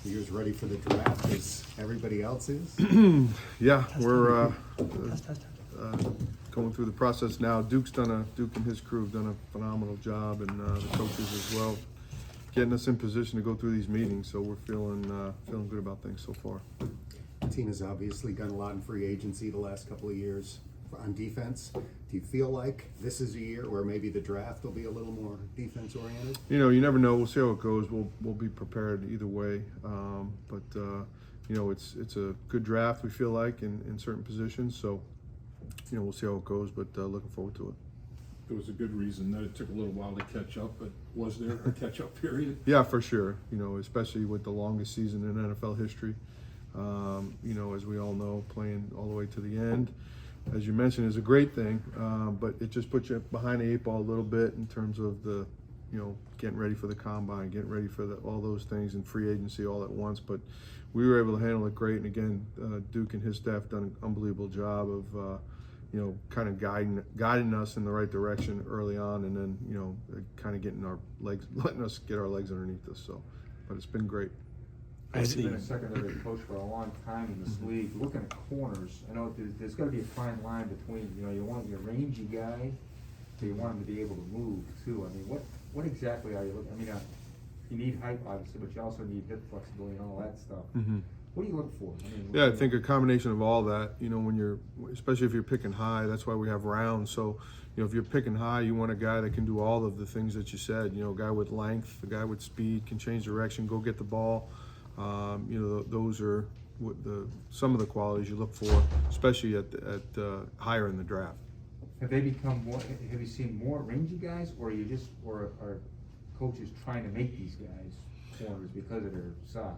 You guys ready for the draft as everybody else is? Yeah, we're going through the process now. Duke and his crew have done a phenomenal job, and the coaches as well, getting us in position to go through these meetings. So we're feeling good about things so far. The team has obviously done a lot in free agency the last couple of years on defense. Do you feel like this is a year where maybe the draft will be a little more defense oriented? You know, you never know. We'll see how it goes. We'll be prepared either way. You know, it's a good draft, we feel like, in certain positions. So, you know, we'll see how it goes, but looking forward to it. There was a good reason that it took a little while to catch up, but was there a catch-up period? Yeah, for sure. You know, especially with the longest season in NFL history. You know, as we all know, playing all the way to the end, as you mentioned, is a great thing, but it just puts you behind the eight ball a little bit in terms of the, you know, getting ready for the combine, getting ready for all those things in free agency all at once. But we were able to handle it great, and again, Duke and his staff done an unbelievable job of, you know, kind of guiding us in the right direction early on, and then, you know, kind of getting our legs, letting us get our legs underneath us. So, but it's been great. I've been a secondary coach for a long time in this league. Looking at corners, I know there's got to be a fine line between, you know, you want your rangy guy, but you want him to be able to move too. I mean, what exactly are you looking? I mean, you need height obviously, but you also need hip flexibility and all that stuff. Mm-hmm. What do you look for? I mean, Yeah, I think a combination of all that. You know, when you're, especially if you're picking high, that's why we have rounds. So, you know, if you're picking high, you want a guy that can do all of the things that you said. You know, a guy with length, a guy with speed, can change direction, go get the ball. You know, those are some of the qualities you look for, especially at higher in the draft. have they become more? Have you seen more rangy guys, or are coaches trying to make these guys corners because of their size?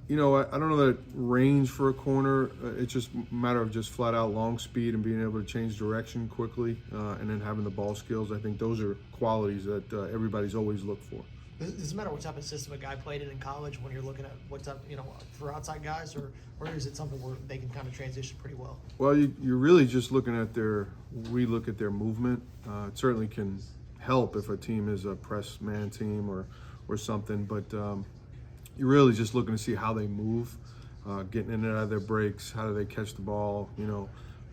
You know, I don't know that range for a corner. It's just a matter of just flat out long speed and being able to change direction quickly, and then having the ball skills. I think those are qualities that everybody's always looked for. Does it matter what type of system a guy played in college when you're looking at what's up, you know, for outside guys, or is it something where they can kind of transition pretty well? Well, you're really just looking at we look at their movement. It certainly can help if a team is a press man team or something, but you're really just looking to see how they move, getting in and out of their breaks, how do they catch the ball, you know,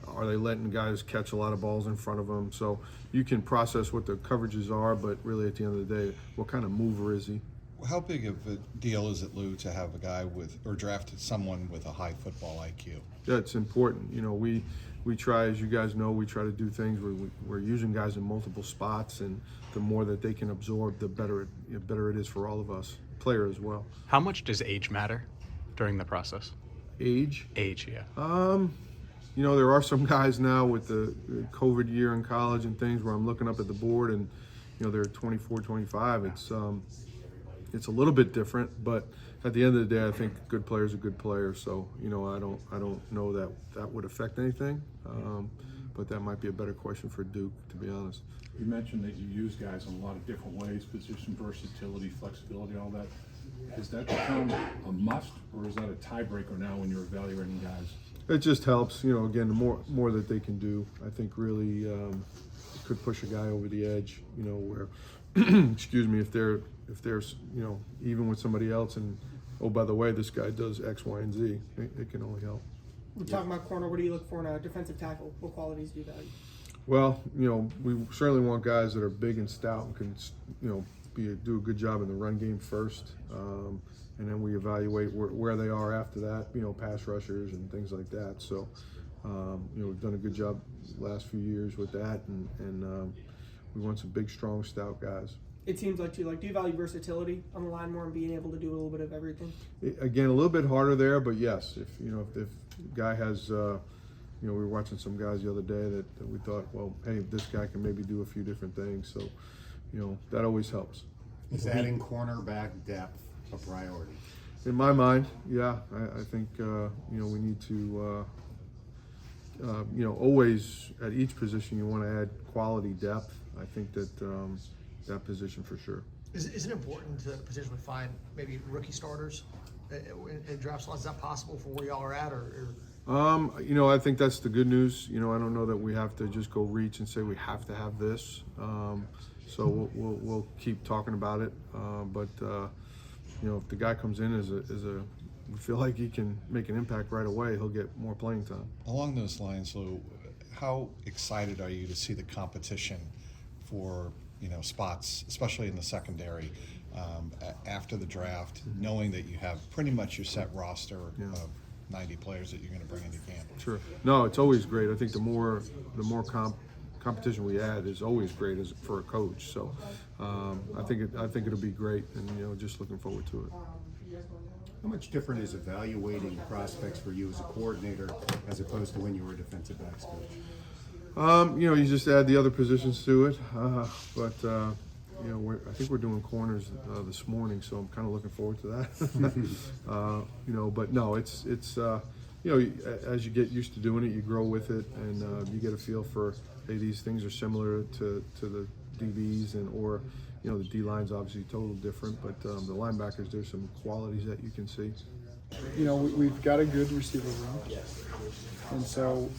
are they letting guys catch a lot of balls in front of them? So you can process what the coverages are, but really at the end of the day, what kind of mover is he? How big of a deal is it, Lou, to have a guy or draft someone with a high football IQ? Yeah, it's important. You know, we try, as you guys know, we try to do things where we're using guys in multiple spots, and the more that they can absorb, the better it is for all of us, player as well. How much does age matter during the process? Age? Age, yeah. You know, there are some guys now with the COVID year in college and things where I'm looking up at the board and, you know, they're 24, 25. It's a little bit different, but at the end of the day, I think good players are good players. So, you know, I don't know that would affect anything, but that might be a better question for Duke, to be honest. You mentioned that you use guys in a lot of different ways, position versatility, flexibility, all that. Has that become a must, or is that a tiebreaker now when you're evaluating guys? It just helps, you know, again, the more that they can do, I think really could push a guy over the edge, you know, where, excuse me, if there's, you know, even with somebody else and, oh, by the way, this guy does X, Y, and Z, it can only help. We're talking about corner. What do you look for in a defensive tackle? What qualities do you value? Well, you know, we certainly want guys that are big and stout and can, you know, do a good job in the run game first, and then we evaluate where they are after that, you know, pass rushers and things like that. So, you know, we've done a good job the last few years with that, and we want some big, strong, stout guys. It seems like do you value versatility on the line more and being able to do a little bit of everything? Again, a little bit harder there, but yes, if guy has, you know, we were watching some guys the other day that we thought, well, hey, this guy can maybe do a few different things. So, you know, that always helps. Is adding cornerback depth a priority? In my mind, yeah. I think, you know, we need to, you know, always at each position you want to add quality depth. I think that that position for sure. Is it important to potentially find maybe rookie starters in draft slots? Is that possible for where y'all are at, or? You know, I think that's the good news. You know, I don't know that we have to just go reach and say we have to have this. So we'll keep talking about it. But if the guy comes in we feel like he can make an impact right away, he'll get more playing time. Along those lines, Lou, how excited are you to see the competition for spots, especially in the secondary, after the draft, knowing that you have pretty much your set roster of 90 players that you're going to bring into camp? Sure. No, it's always great. I think the more competition we add is always great for a coach. So I think it'll be great, and just looking forward to it. How much different is evaluating prospects for you as a coordinator as opposed to when you were a defensive backs coach? You just add the other positions to it, but I think we're doing corners this morning, so I'm kind of looking forward to that. But no, it's as you get used to doing it, you grow with it, and you get a feel for, hey, these things are similar to the DBs or the D line's obviously totally different, but the linebackers, there's some qualities that you can see. We've got a good receiver room, and so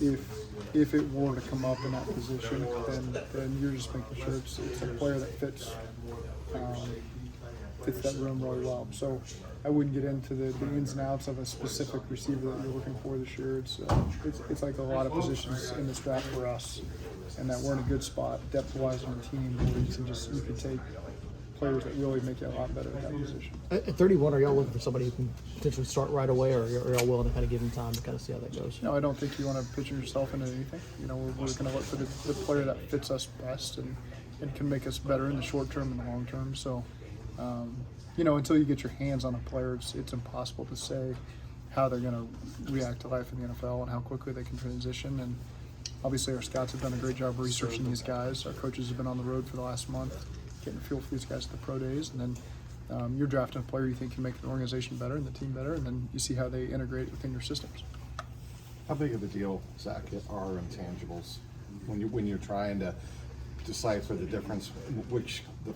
if it were to come up in that position, then you're just making sure it's a player that fits that room really well. So I wouldn't get into the ins and outs of a specific receiver that you're looking for this year. It's like a lot of positions in this draft for us, and that we're in a good spot depth-wise on the team where you can take players that really make you a lot better at that position. At 31, are y'all looking for somebody who can potentially start right away, or are y'all willing to kind of give him time to kind of see how that goes? No, I don't think you want to pitch yourself into anything. We're going to look for the player that fits us best and can make us better in the short term and the long term. So, until you get your hands on a player, it's impossible to say how they're going to react to life in the NFL and how quickly they can transition. And obviously our scouts have done a great job researching these guys. Our coaches have been on the road for the last month, getting a feel for these guys at the pro days. And then you're drafting a player you think can make the organization better and the team better, and then you see how they integrate within your systems. How big of a deal, Zach, are intangibles when you're trying to decipher the difference, which the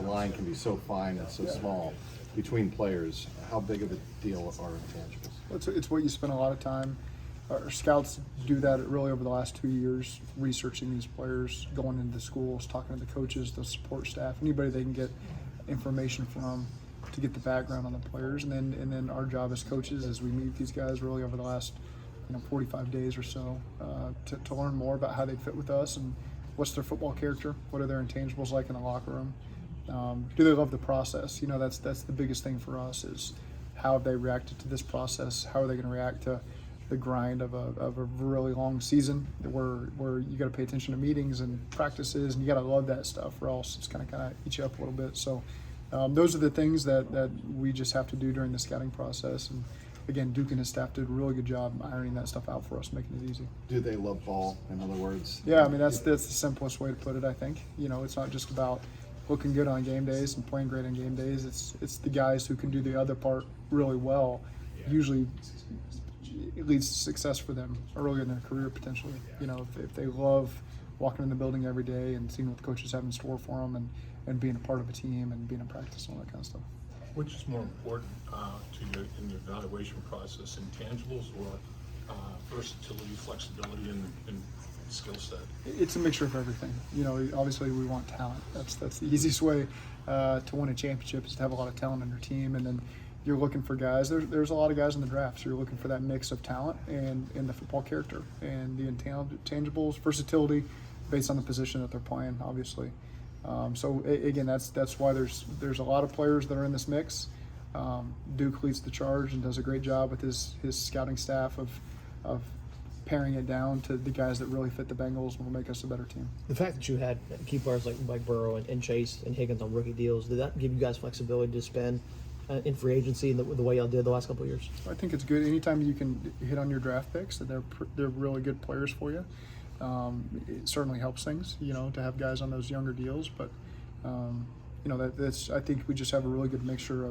line can be so fine and so small between players? How big of a deal are intangibles? Well, it's what you spend a lot of time. Our scouts do that really over the last 2 years, researching these players, going into schools, talking to the coaches, the support staff, anybody they can get information from to get the background on the players. And then our job as coaches is we meet these guys really over the last 45 days or so to learn more about how they fit with us and what's their football character, what are their intangibles like in the locker room. Do they love the process? That's the biggest thing for us is how have they reacted to this process? How are they going to react to the grind of a really long season where you got to pay attention to meetings and practices, and you got to love that stuff, or else it's going to kind of eat you up a little bit. So those are the things that we just have to do during the scouting process. And again, Duke and his staff did a really good job ironing that stuff out for us, making it easy. Do they love ball, in other words? Yeah, I mean, that's the simplest way to put it, I think. It's not just about looking good on game days and playing great on game days. It's the guys who can do the other part really well. Usually it leads to success for them early in their career, potentially. If they love walking in the building every day and seeing what the coaches have in store for them and being a part of a team and being in practice and all that kind of stuff. Which is more important to you in the evaluation process, intangibles or versatility, flexibility, and skill set? It's a mixture of everything. Obviously we want talent. That's the easiest way to win a championship is to have a lot of talent on your team, and then you're looking for guys. There's a lot of guys in the draft, so you're looking for that mix of talent and the football character and the intangibles, versatility, based on the position that they're playing, obviously. So again, that's why there's a lot of players that are in this mix. Duke leads the charge and does a great job with his scouting staff of paring it down to the guys that really fit the Bengals and will make us a better team. The fact that you had key players like Burrow and Chase and Higgins on rookie deals, did that give you guys flexibility to spend in free agency in the way y'all did the last couple of years? I think it's good. Anytime you can hit on your draft picks, that they're really good players for you. It certainly helps things, to have guys on those younger deals. But that's I think we just have a really good mixture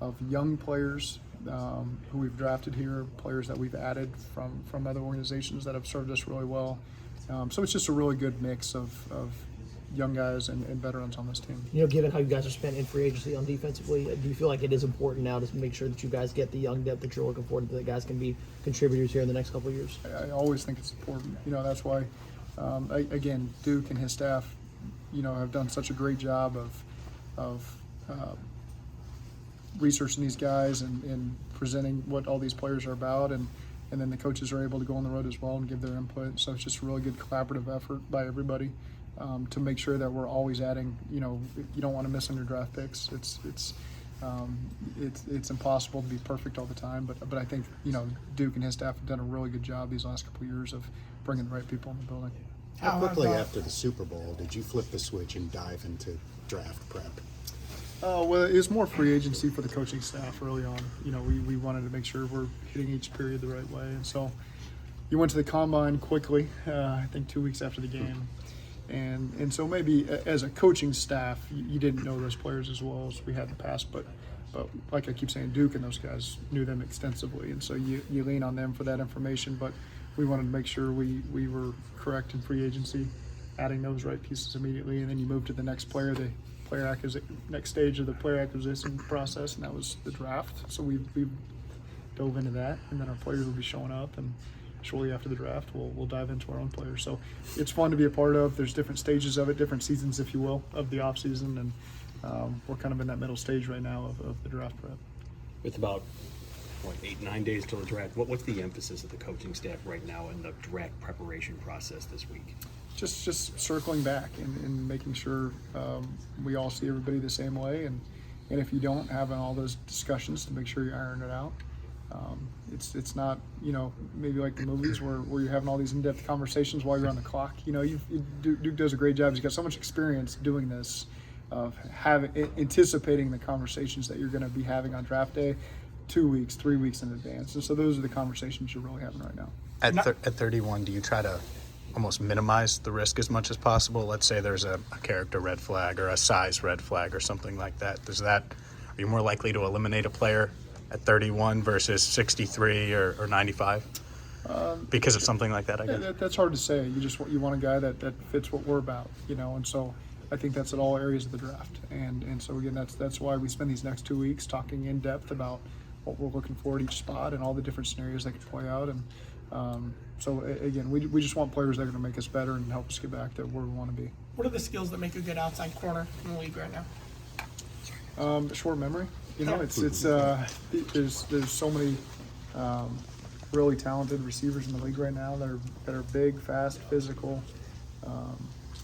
of young players who we've drafted here, players that we've added from other organizations that have served us really well. So it's just a really good mix of young guys and veterans on this team. Given how you guys are spent in free agency on defensively, do you feel like it is important now to make sure that you guys get the young depth that you're looking for, that guys can be contributors here in the next couple of years? I always think it's important. That's why, again, Duke and his staff, have done such a great job of researching these guys and presenting what all these players are about, and then the coaches are able to go on the road as well and give their input. So it's just a really good collaborative effort by everybody to make sure that we're always adding. You don't want to miss on your draft picks. It's impossible to be perfect all the time, but I think Duke and his staff have done a really good job these last couple of years of bringing the right people in the building. How quickly after the Super Bowl did you flip the switch and dive into draft prep? Well, it was more free agency for the coaching staff early on. We wanted to make sure we're hitting each period the right way, and so you went to the combine quickly. I think 2 weeks after the game, and so maybe as a coaching staff, you didn't know those players as well as we had in the past, but like I keep saying, Duke and those guys knew them extensively, and so you lean on them for that information. But we wanted to make sure we were correct in free agency, adding those right pieces immediately, and then you move to the next player, next stage of the player acquisition process, and that was the draft. So we dove into that, and then our players will be showing up, and shortly after the draft, we'll dive into our own players. So it's fun to be a part of. There's different stages of it, different seasons, if you will, of the off season, and we're kind of in that middle stage right now of the draft prep. With about 8-9 days till the draft, what's the emphasis of the coaching staff right now in the draft preparation process this week? Just circling back and making sure we all see everybody the same way, and if you don't, having all those discussions to make sure you iron it out. It's not maybe like the movies where you're having all these in-depth conversations while you're on the clock. Duke does a great job. He's got so much experience doing this, of anticipating the conversations that you're going to be having on draft day 2 weeks, 3 weeks in advance. And so those are the conversations you're really having right now. At 31, do you try to almost minimize the risk as much as possible? Let's say there's a character red flag or a size red flag or something like that. Are you more likely to eliminate a player at 31 versus 63 or 95 because of something like that, I guess? That's hard to say. You want a guy that fits what we're about, and so I think that's at all areas of the draft. And so again, that's why we spend these next 2 weeks talking in depth about what we're looking for at each spot and all the different scenarios that could play out. And so again, we just want players that are going to make us better and help us get back to where we want to be. What are the skills that make a good outside corner in the league right now? Short memory. It's there's so many really talented receivers in the league right now that are big, fast, physical,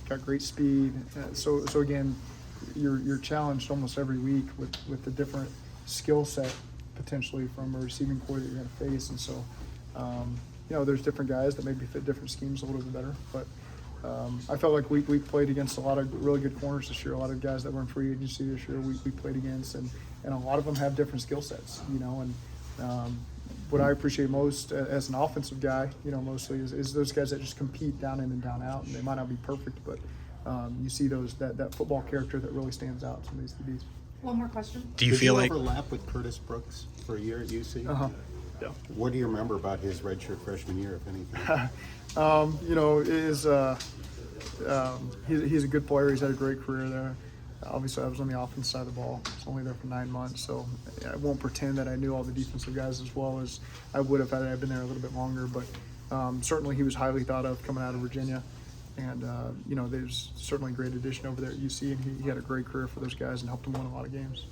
got great speed. So again, you're challenged almost every week with the different skill set potentially from a receiving core that you're going to face, and so there's different guys that maybe fit different schemes a little bit better, but I felt like we played against a lot of really good corners this year, a lot of guys that were in free agency this year we played against, and a lot of them have different skill sets, and what I appreciate most as an offensive guy, mostly is those guys that just compete down in and down out, and they might not be perfect, but you see that football character that really stands out in some of these DBs. One more question. Do you feel like overlap with Curtis Brooks for a year at UC? Uh-huh. Yeah. What do you remember about his redshirt freshman year, if anything? He's a good player. He's had a great career there. Obviously, I was on the offense side of the ball. I was only there for 9 months, so I won't pretend that I knew all the defensive guys as well as I would have had I been there a little bit longer. But certainly, he was highly thought of coming out of Virginia, and there's certainly a great addition over there at UC, and he had a great career for those guys and helped them win a lot of games.